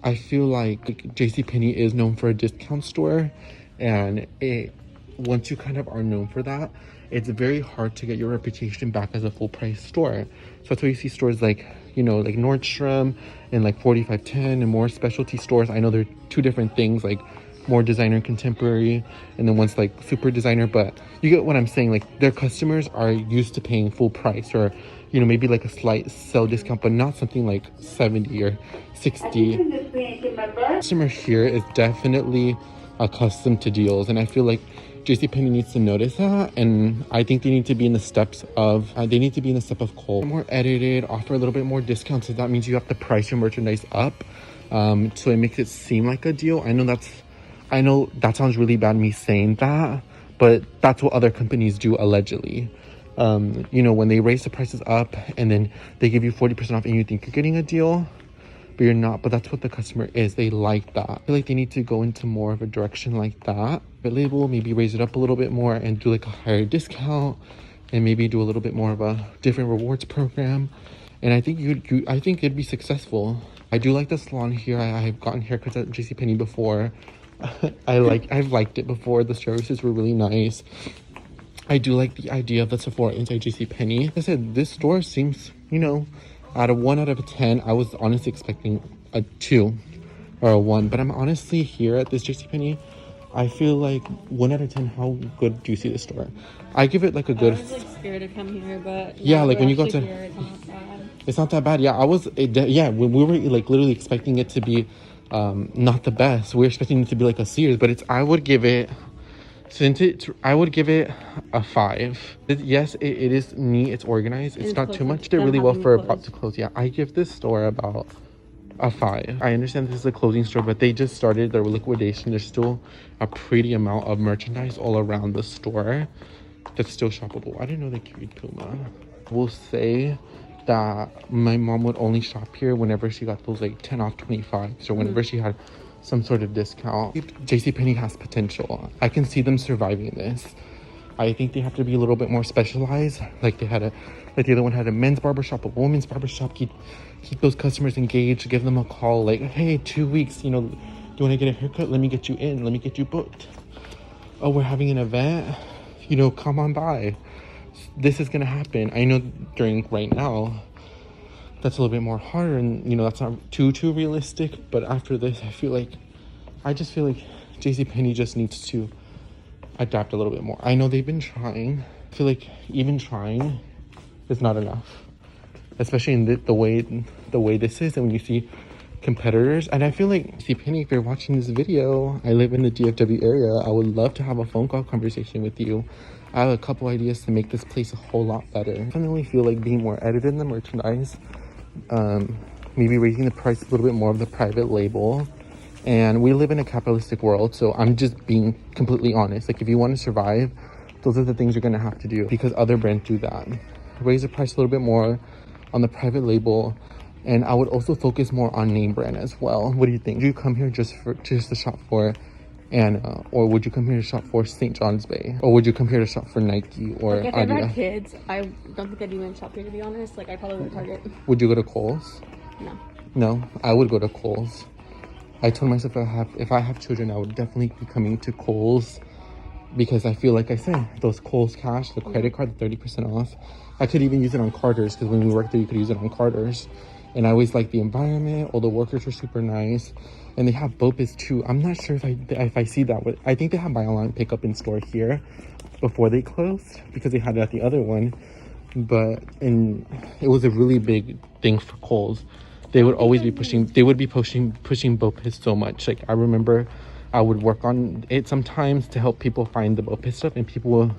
S2: I feel like JCPenney is known for a discount store, and once you kind of are known for that, it's very hard to get your reputation back as a full price store. So that's why you see stores like, you know, like Nordstrom and like 4510 and more specialty stores. I know they're two different things, like more designer and contemporary, and then one's like super designer, but you get what I'm saying. Like, their customers are used to paying full price, or, you know, maybe like a slight sale discount, but not something like 70 or 60. Customer here is definitely accustomed to deals, and I feel like JCPenney needs to notice that, and I think they need to be in the steps of Kohl's. More edited, offer a little bit more discounts, so that means you have to price your merchandise up, so it makes it seem like a deal. I know that sounds really bad, me saying that, but that's what other companies do, allegedly. You know, when they raise the prices up and then they give you 40% off and you think you're getting a deal, but you're not. But that's what the customer is. They like that. I feel like they need to go into more of a direction like that. But label, maybe raise it up a little bit more and do like a higher discount, and maybe do a little bit more of a different rewards program. And I think I think it'd be successful. I do like the salon here. I've gotten haircuts at JCPenney before. I've liked it before. The services were really nice. I do like the idea of the Sephora inside JCPenney. Like I said, this store seems, you know, Out of 1 out of 10, I was honestly expecting a 2 or a 1. But I'm honestly here at this Jcpenney. I feel like 1 out of 10, how good do you see the store? I give it like a good...
S3: I was like scared to come here, but
S2: yeah, like when you go to...
S3: here, it's not bad.
S2: It's not that bad. Yeah, when we were like literally expecting it to be not the best. We were expecting it to be like a Sears, but I would give it... I would give it a 5. Yes, it is neat. It's organized. It's not too much. Did really well for a pop to close. Yeah, I give this store about a 5. I understand this is a clothing store, but they just started their liquidation. There's still a pretty amount of merchandise all around the store that's still shoppable. I didn't know they carried Puma. We'll say that my mom would only shop here whenever she got those like 10 off 25s or whenever she had some sort of discount. Jcpenney has potential. I can see them surviving this. I think they have to be a little bit more specialized. Like the other one had a men's barbershop, a women's barbershop. Keep those customers engaged. Give them a call. Like, hey, 2 weeks. You know, do you want to get a haircut? Let me get you in. Let me get you booked. Oh, we're having an event. You know, come on by. This is gonna happen. I know during right now, that's a little bit more harder, and you know that's not too realistic. But after this, I just feel like Jcpenney just needs to adapt a little bit more. I know they've been trying. I feel like even trying is not enough, especially in the way this is, and when you see competitors. And I feel like Jcpenney, if you're watching this video, I live in the DFW area. I would love to have a phone call conversation with you. I have a couple ideas to make this place a whole lot better. I definitely feel like being more edited in the merchandise. Maybe raising the price a little bit more of the private label. And we live in a capitalistic world, so I'm just being completely honest. Like, if you want to survive, those are the things you're gonna have to do, because other brands do that. Raise the price a little bit more on the private label, and I would also focus more on name brand as well. What do you think? Do you come here just to shop for Anna, or would you come here to shop for St. John's Bay, or would you come here to shop for Nike or
S3: like if
S2: Adidas?
S3: I had kids, I don't think I'd even shop here, to be honest. Like, I'd probably go to Target.
S2: Would you go to Kohl's? No, I would go to Kohl's. I told myself if I have children, I would definitely be coming to Kohl's, because I feel like I said, those Kohl's Cash, the credit card, the 30% off. I could even use it on Carter's, because when we worked there, you could use it on Carter's. And I always liked the environment. All the workers were super nice. And they have BOPIS too. I'm not sure if I see that. I think they have buy online pickup in store here before they closed, because they had it at the other one. And it was a really big thing for Kohl's. They would always be pushing. They would be pushing BOPIS so much. Like, I remember I would work on it sometimes to help people find the BOPIS stuff, and people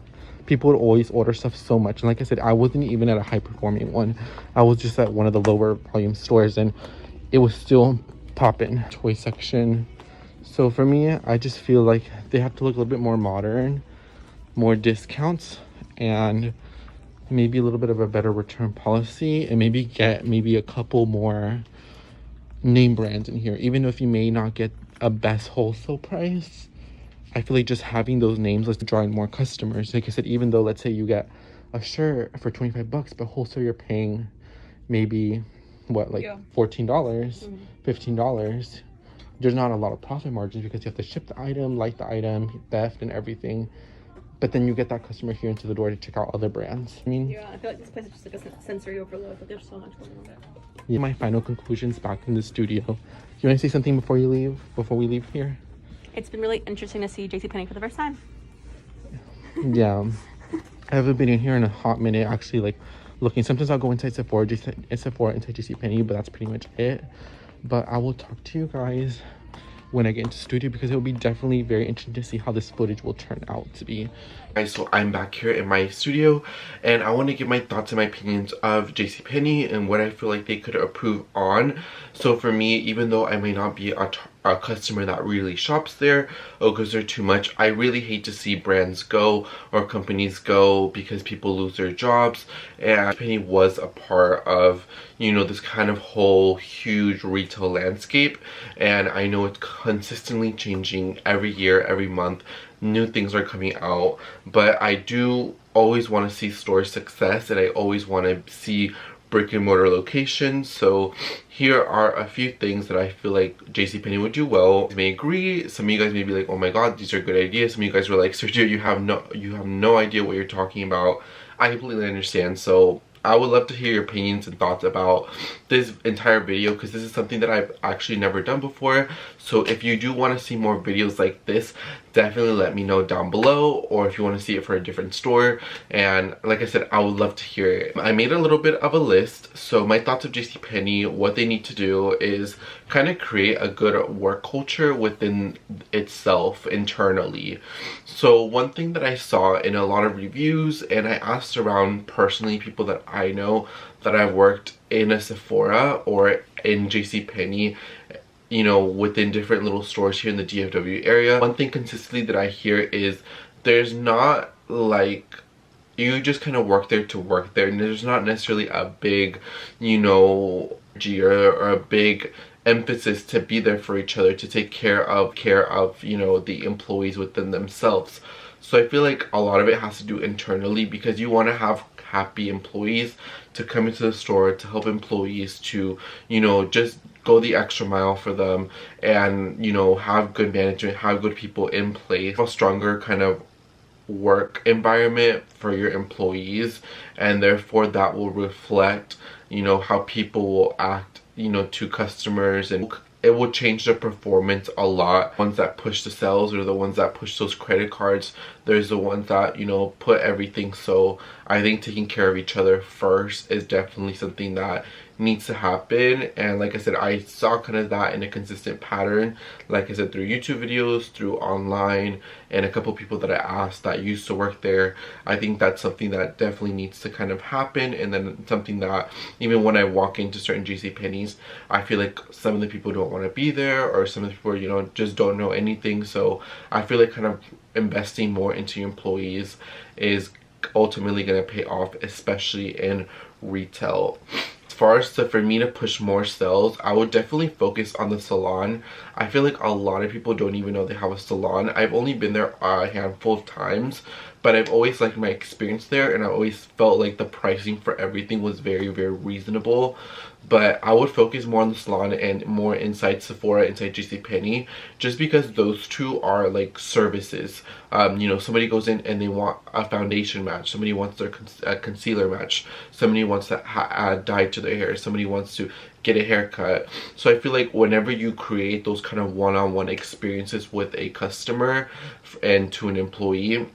S2: would always order stuff so much. And like I said, I wasn't even at a high performing one. I was just at one of the lower volume stores, and it was still popping. Toy section. So for me, I just feel like they have to look a little bit more modern, more discounts, and maybe a little bit of a better return policy, and maybe get a couple more name brands in here. Even if you may not get a best wholesale price, I feel like just having those names, let's draw in more customers. Like I said, even though let's say you get a shirt for $25, but wholesale you're paying maybe $14, $15. There's not a lot of profit margins, because you have to ship the item, light the item, theft and everything. But then you get that customer here into the door to check out other brands. I mean,
S3: yeah, I feel like this place is just like a sensory overload, but there's so much going on there.
S2: Yeah, my final conclusions back in the studio. You want to say something before we leave here?
S3: It's been really interesting to see Jcpenney for the first time.
S2: Yeah, I haven't been in here in a hot minute, actually, like looking. Sometimes I'll go inside Sephora, inside Jcpenney, but that's pretty much it. But I will talk to you guys when I get into studio, because it will be definitely very interesting to see how this footage will turn out to be. Guys, so I'm back here in my studio, and I want to give my thoughts and my opinions of Jcpenney and what I feel like they could improve on. So for me, even though I may not be a customer that really shops there, or goes there too much, I really hate to see brands go or companies go because people lose their jobs. And Jcpenney was a part of, you know, this kind of whole huge retail landscape, and I know it's consistently changing every year, every month. New things are coming out, but I do always want to see store success, and I always want to see brick and mortar locations. So here are a few things that I feel like Jcpenney would do well. You may agree, some of you guys may be like, oh my god, these are good ideas. Some of you guys were like, Sergio, you have no idea what you're talking about. I completely understand. So I would love to hear your opinions and thoughts about this entire video, because this is something that I've actually never done before. So if you do want to see more videos like this, definitely let me know down below, or if you want to see it for a different store. And like I said, I would love to hear it. I made a little bit of a list. So my thoughts of Jcpenney, what they need to do is kind of create a good work culture within itself internally. So one thing that I saw in a lot of reviews, and I asked around personally people that I know that I've worked in a Sephora or in Jcpenney, you know, within different little stores here in the DFW area, one thing consistently that I hear is there's not like, you just kind of work there to work there, and there's not necessarily a big, you know, or a big emphasis to be there for each other, to take care of, you know, the employees within themselves. So I feel like a lot of it has to do internally, because you want to have happy employees to come into the store, to help employees to, you know, just go the extra mile for them, and, you know, have good management, have good people in place, a stronger kind of work environment for your employees, and therefore that will reflect, you know, how people will act, you know, to customers, and it will change the performance a lot. Ones that push the sales are the ones that push those credit cards. There's the ones that, you know, put everything. So I think taking care of each other first is definitely something that needs to happen. And like I said, I saw kind of that in a consistent pattern, like I said, through YouTube videos, through online, and a couple people that I asked that used to work there. I think that's something that definitely needs to kind of happen. And then something that even when I walk into certain Jcpenneys, I feel like some of the people don't want to be there, or some of the people, you know, just don't know anything. So I feel like kind of investing more into your employees is ultimately going to pay off, especially in retail. As far as for me to push more sales, I would definitely focus on the salon. I feel like a lot of people don't even know they have a salon. I've only been there a handful of times, but I've always liked my experience there, and I always felt like the pricing for everything was very, very reasonable. But I would focus more on the salon and more inside Sephora, inside Jcpenney, just because those two are like services. You know, somebody goes in and they want a foundation match, somebody wants their concealer match, somebody wants to add dye to their hair, somebody wants to get a haircut. So I feel like whenever you create those kind of one-on-one experiences with a customer and to an employee,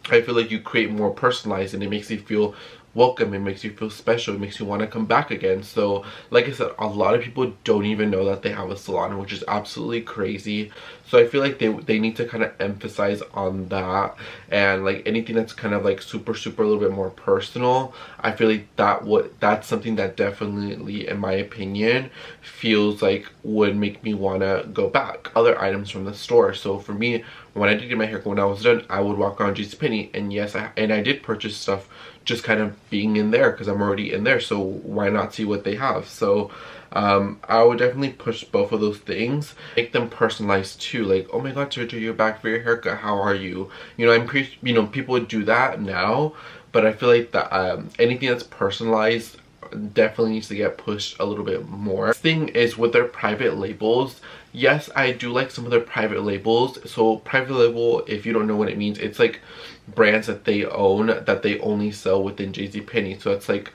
S2: I feel like you create more personalized, and it makes you feel welcome, it makes you feel special, it makes you want to come back again. So like I said, a lot of people don't even know that they have a salon, which is absolutely crazy. So I feel like they need to kind of emphasize on that, and like anything that's kind of like super a little bit more personal, I feel like that's something that definitely, in my opinion, feels like would make me want to go back. Other items from the store. So for me, when I did get my haircut, when I was done, I would walk around Jcpenney, and yes, I did purchase stuff just kind of being in there, because I'm already in there, so why not see what they have? So I would definitely push both of those things, make them personalized too, like, oh my god, Sergio, you're back for your haircut, how are you? You know, I'm pretty, you know, people would do that now, but I feel like that anything that's personalized definitely needs to get pushed a little bit more. This thing is with their private labels. Yes, I do like some of their private labels. So private label, if you don't know what it means, it's like brands that they own, that they only sell within Jcpenney. So it's like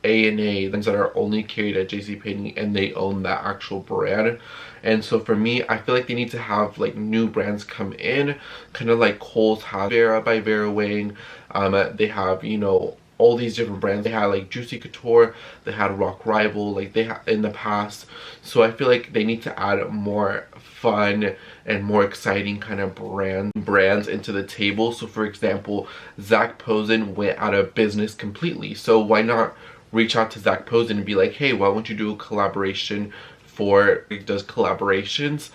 S2: A&A, things that are only carried at Jcpenney, and they own that actual brand. And so for me, I feel like they need to have like new brands come in, kind of like Kohl's have Vera by Vera Wang. They have, you know, all these different brands. They had like Juicy Couture, they had Rock Rival, like they had in the past. So I feel like they need to add more fun and more exciting kind of brands into the table. So for example, Zac Posen went out of business completely. So why not reach out to Zac Posen and be like, hey, why won't you do a collaboration for, does collaborations?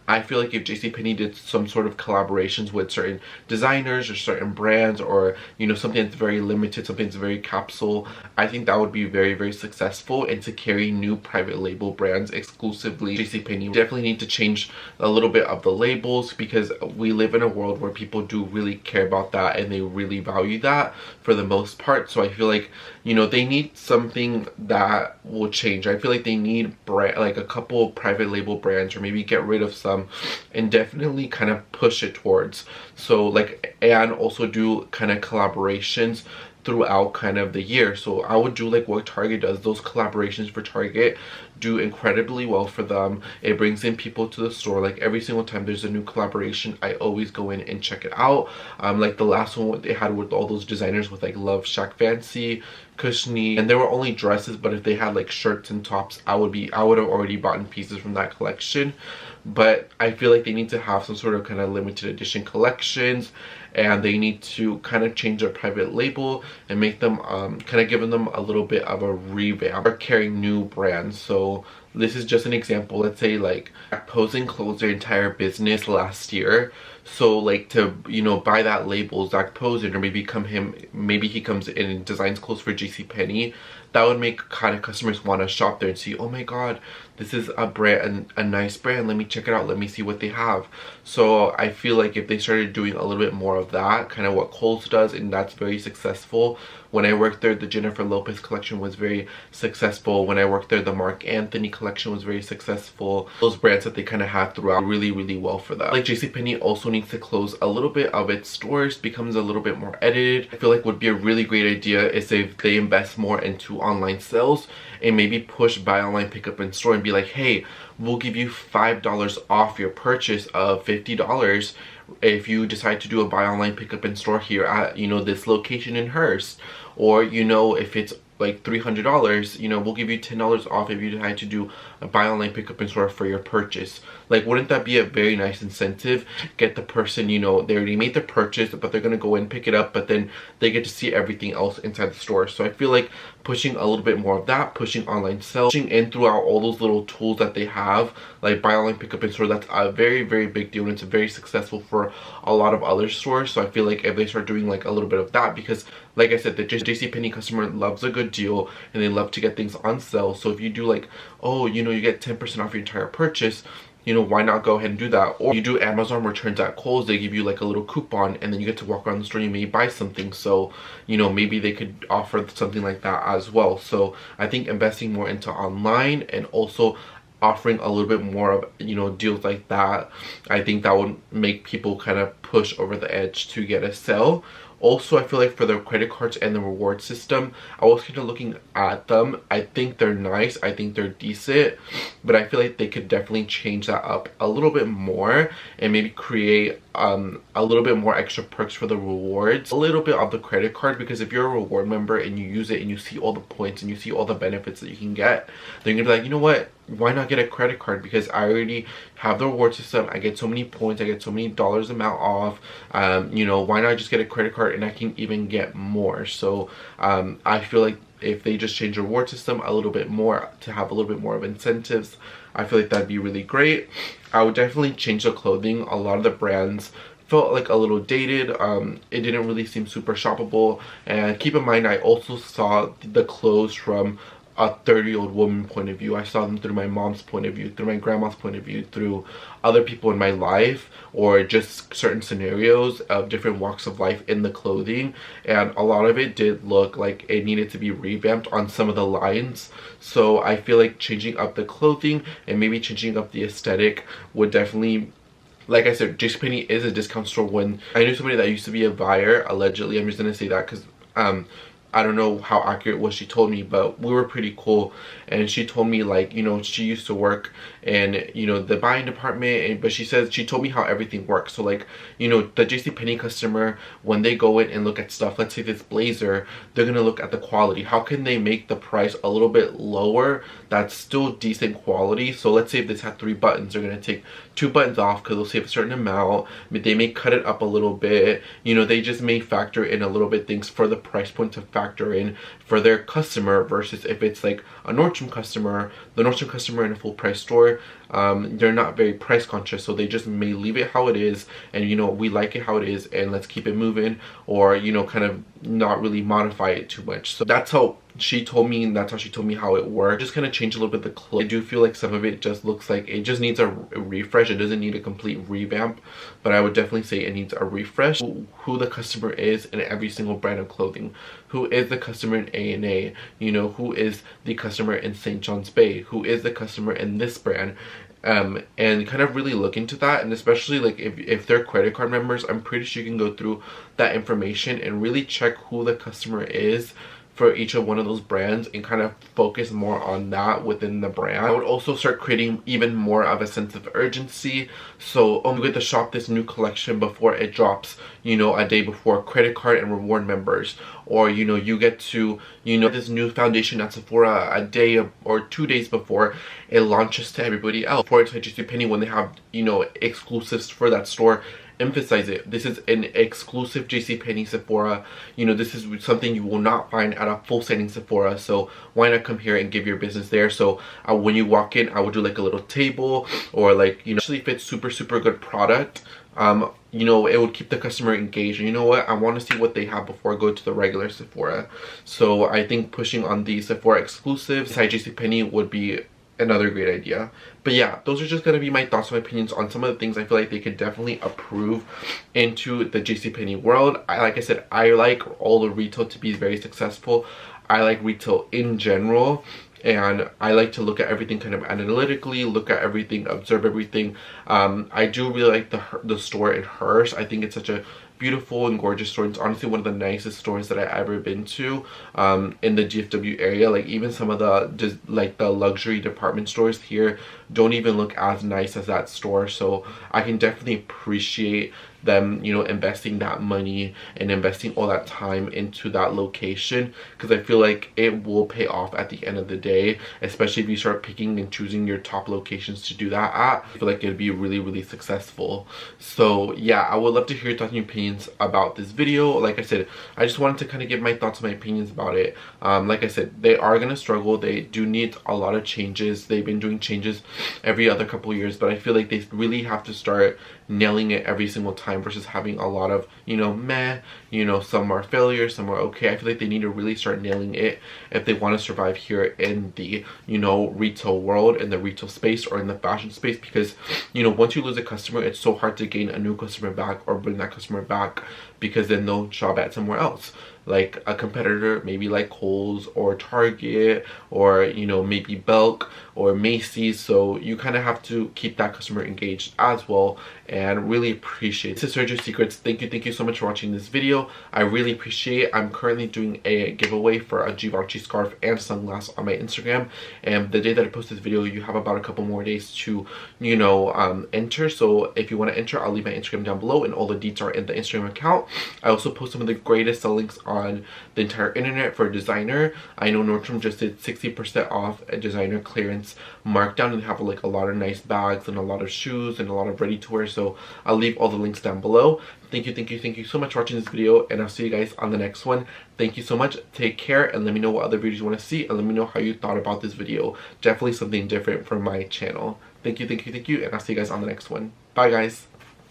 S2: I feel like if Jcpenney did some sort of collaborations with certain designers or certain brands, or, you know, something that's very limited, something that's very capsule, I think that would be very, very successful. And to carry new private label brands exclusively, Jcpenney definitely need to change a little bit of the labels, because we live in a world where people do really care about that, and they really value that for the most part. So I feel like, you know, they need something that will change. I feel like they need like a couple of private label brands, or maybe get rid of some and definitely kind of push it towards. So like, and also do kind of collaborations throughout kind of the year. So I would do like what Target does. Those collaborations for Target do incredibly well for them. It brings in people to the store. Like every single time there's a new collaboration, I always go in and check it out. Like the last one what they had with all those designers with like Love Shack Fancy, Cushiony, and they were only dresses, but if they had like shirts and tops, I would have already bought pieces from that collection. But I feel like they need to have some sort of kind of limited edition collections, and they need to kind of change their private label and make them kind of giving them a little bit of a revamp or carrying new brands. So this is just an example. Let's say like Posing closed their entire business last year. So like to, you know, buy that label, Zach Posen, or maybe he comes in and designs clothes for Jcpenney, that would make kind of customers want to shop there and see, oh my god, this is a brand, a nice brand, let me check it out, let me see what they have. So I feel like if they started doing a little bit more of that, kind of what Kohl's does, and that's very successful. When I worked there, the Jennifer Lopez collection was very successful. When I worked there, the Marc Anthony collection was very successful. Those brands that they kind of had throughout really, really well for them. Like Jcpenney also needs to close a little bit of its stores, becomes a little bit more edited. I feel like would be a really great idea is if they invest more into online sales and maybe push buy online, pick up in store, and be like, hey, we'll give you $5 off your purchase of $50 if you decide to do a buy online, pick up in store here at, you know, this location in Hearst. Or, you know, if it's like $300, you know, we'll give you $10 off if you decide to do a buy online, pick up in store for your purchase. Like, wouldn't that be a very nice incentive? Get the person, you know, they already made the purchase, but they're gonna go in, pick it up, but then they get to see everything else inside the store. So I feel like pushing a little bit more of that, pushing online sales, pushing in throughout all those little tools that they have, like buy online, pick up in store, that's a very, very big deal, and it's very successful for a lot of other stores. So I feel like if they start doing like a little bit of that, because like I said, the Jcpenney customer loves a good deal and they love to get things on sale. So if you do like, oh, you know, you get 10% off your entire purchase, you know, why not go ahead and do that? Or you do Amazon returns at Kohl's, they give you like a little coupon and then you get to walk around the store and you may buy something. So, you know, maybe they could offer something like that as well. So I think investing more into online and also offering a little bit more of, you know, deals like that, I think that would make people kind of push over the edge to get a sale. Also, I feel like for the credit cards and the reward system, I was kind of looking at them. I think they're nice. I think they're decent. But I feel like they could definitely change that up a little bit more and maybe create a little bit more extra perks for the rewards. A little bit of the credit card, because if you're a reward member and you use it and you see all the points and you see all the benefits that you can get, then you're gonna be like, you know what? Why not get a credit card? Because I already have the reward system. I get so many points. I get so many dollars amount off. You know, why not just get a credit card and I can even get more? So I feel like if they just change the reward system a little bit more to have a little bit more of incentives, I feel like that'd be really great. I would definitely change the clothing. A lot of the brands felt like a little dated. It didn't really seem super shoppable. And keep in mind, I also saw the clothes from a 30-year-old woman point of view. I saw them through my mom's point of view, through my grandma's point of view, through other people in my life, or just certain scenarios of different walks of life in the clothing. And a lot of it did look like it needed to be revamped on some of the lines. So I feel like changing up the clothing and maybe changing up the aesthetic would definitely, like I said, Jcpenney is a discount store. When I knew somebody that used to be a buyer, allegedly, I'm just gonna say that because I don't know how accurate what she told me, but we were pretty cool. And she told me, like, you know, she used to work in, you know, the buying department, but she says, she told me how everything works. So like, you know, the Jcpenney customer, when they go in and look at stuff, let's say this blazer, they're gonna look at the quality. How can they make the price a little bit lower that's still decent quality? So let's say if this had 3 buttons, they're gonna take 2 buttons off because they'll save a certain amount. They may cut it up a little bit. You know, they just may factor in a little bit things for the price point to factor in for their customer, versus if it's like a Nordstrom customer, the Nordstrom customer in a full price store, they're not very price conscious, so they just may leave it how it is, and you know, we like it how it is and let's keep it moving, or you know, kind of not really modify it too much. So that's how she told me, and that's how she told me how it worked. Just kind of change a little bit the clothes. I do feel like some of it just looks like it just needs a refresh. It doesn't need a complete revamp, but I would definitely say it needs a refresh. Who the customer is in every single brand of clothing. Who is the customer in A&A? You know, who is the customer in St. John's Bay? Who is the customer in this brand? and kind of really look into that. And especially like if they're credit card members, I'm pretty sure you can go through that information and really check who the customer is for each of one of those brands and kind of focus more on that within the brand. I would also start creating even more of a sense of urgency. So I'm going to shop this new collection before it drops, you know, a day before credit card and reward members. Or, you know, you get to, you know, this new foundation at Sephora a day or 2 days before it launches to everybody else. For it's at Jcpenney, when they have, you know, exclusives for that store, emphasize it. This is an exclusive Jcpenney Sephora. You know, this is something you will not find at a full setting Sephora. So why not come here and give your business there? So when you walk in, I would do like a little table, or like, you know, actually if it's super good product, you know, it would keep the customer engaged. And you know what, I want to see what they have before I go to the regular Sephora. So I think pushing on the Sephora exclusives beside Jcpenney would be another great idea. But yeah, those are just going to be my thoughts and opinions on some of the things I feel like they could definitely approve into the Jcpenney world. Like I said, I like all the retail to be very successful. I like retail in general, and I like to look at everything kind of analytically, look at everything, observe everything. I do really like the store in Hearst. I think it's such a beautiful and gorgeous store. It's honestly one of the nicest stores that I've ever been to in the DFW area. Like even some of the luxury department stores here don't even look as nice as that store. So I can definitely appreciate them, you know, investing that money and investing all that time into that location, because I feel like it will pay off at the end of the day, especially if you start picking and choosing your top locations to do that at. I feel like it'd be really successful. So yeah, I would love to hear your thoughts and opinions about this video. Like I said, I just wanted to kind of give my thoughts and my opinions about it. Like I said, they are gonna struggle. They do need a lot of changes. They've been doing changes every other couple years, but I feel like they really have to start nailing it every single time versus having a lot of, you know, meh, you know, some are failures, some are okay. I feel like they need to really start nailing it if they want to survive here in the, you know, retail world, in the retail space or in the fashion space, because, you know, once you lose a customer, it's so hard to gain a new customer back or bring that customer back, because then they'll shop at somewhere else, like a competitor, maybe like Kohl's or Target, or, you know, maybe Belk or Macy's. So you kind of have to keep that customer engaged as well, and really appreciate it. This is Sergio Secrets. Thank you so much for watching this video. I really appreciate it. I'm currently doing a giveaway for a Givenchy scarf and sunglass on my Instagram, and the day that I post this video, you have about a couple more days to, you know, enter. So if you want to enter, I'll leave my Instagram down below, and all the deets are in the Instagram account. I also post some of the greatest sellings on the entire internet for a designer. I know Nordstrom just did 60% off a designer clearance markdown, and they have like a lot of nice bags and a lot of shoes and a lot of ready to wear. So I'll leave all the links down below. Thank you so much for watching this video, and I'll see you guys on the next one. Thank you so much. Take care, and let me know what other videos you want to see, and let me know how you thought about this video. Definitely something different from my channel. Thank you, and I'll see you guys on the next one. Bye guys.